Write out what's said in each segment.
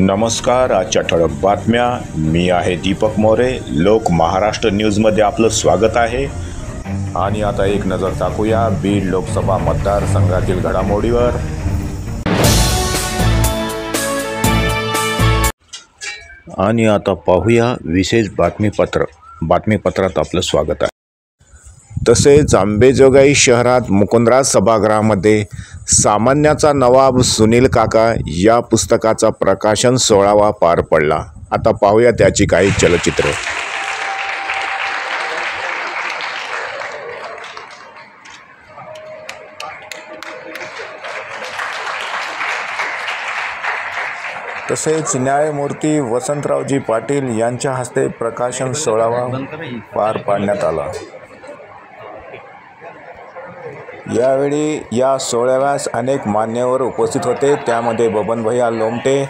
नमस्कार. आजच्या ठळक बातम्या. मी आहे दीपक मोरे. लोक महाराष्ट्र न्यूजमध्ये आपलं स्वागत आहे. आणि आता एक नजर टाकूया बीड लोकसभा मतदारसंघातील घडामोडीवर. आणि आता पाहूया विशेष बातमीपत्रात आपलं स्वागत आहे. तसेच अंबेजोगाई शहरात मुकुंदराज सभागृहामध्ये सामान्याचा नवाब सुनील काका या पुस्तकाचा प्रकाशन सोहळा पार पडला. आता पाहूया त्याची काही चलचित्र. तसेच न्यायमूर्ती वसंतरावजी पाटील यांच्या हस्ते प्रकाशन सोहळा पार पाडण्यात आला. यावेळी या सोहळ्यास अनेक मान्यवर उपस्थित होते. त्यामध्ये बबनभैया लोमटे,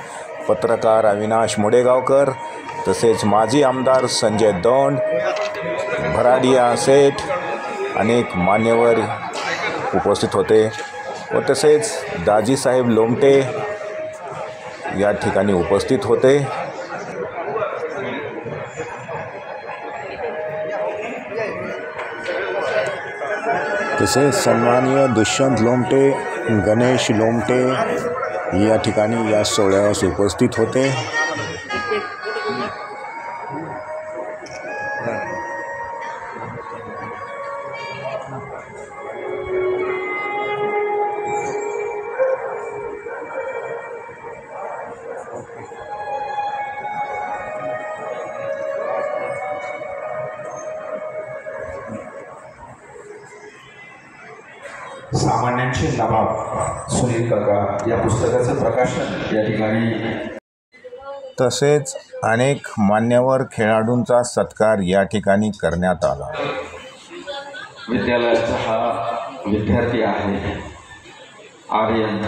पत्रकार अविनाश मुडेगावकर, तसेच माजी आमदार संजय दौंड, भराडिया सेठ, अनेक मान्यवर उपस्थित होते व तसेच दाजीसाहेब लोमटे या ठिकाणी उपस्थित होते. तसेच सन्माननीय दुष्यंत लोमटे, गणेश लोमटे या ठिकाणी या सोहळ्यास उपस्थित होते. सामान्यांचे नवाब सुनील काका या पुस्तकाचं प्रकाशन या ठिकाणी. तसेच अनेक मान्यवर खेळाडूंचा सत्कार या ठिकाणी करण्यात आला. विद्यालयाचा हा विद्यार्थी आहे आर्यन.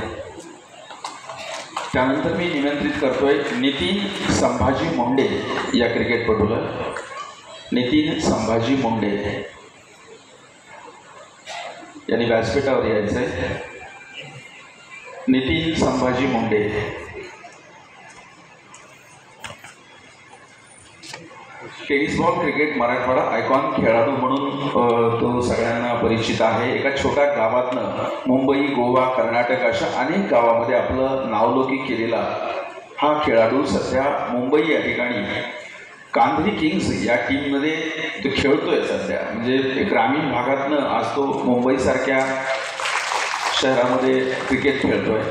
त्यानंतर मी निमंत्रित करतोय नितीन संभाजी मुंडे या क्रिकेटपटूला. नितीन संभाजी मुंडे यांनी व्यासपीठावर यायचं आहे. Nitin Sambhaji Munde. Tennis ball cricket Marathwada icon खेळाडू म्हणून तो सगळ्यांना परिचित आहे. एका छोट्या गावातनं मुंबई, गोवा, कर्नाटक अशा अनेक गावामध्ये आपलं नावलौकिक केलेला हा खेळाडू सध्या मुंबई या ठिकाणी कांधरी किंग्स या टीममध्ये तो खेळतोय सध्या. म्हणजे ग्रामीण भागातनं आज तो मुंबईसारख्या शहरामध्ये क्रिकेट खेळतोय.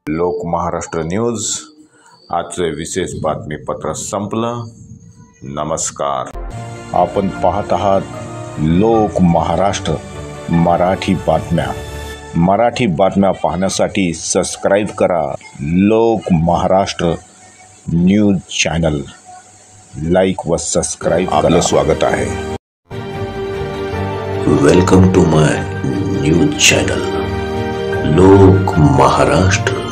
लोक महाराष्ट्र न्यूज आजचे विशेष बातमीपत्र संपलं. नमस्कार. आपण पाहत आहात लोक महाराष्ट्र मराठी बातम्या पाहण्यासाठी सबस्क्राईब करा Lok Maharashtra news channel. Like व सबस्क्राईब करा. आपलं स्वागत आहे. Welcome to my news channel Lok Maharashtra.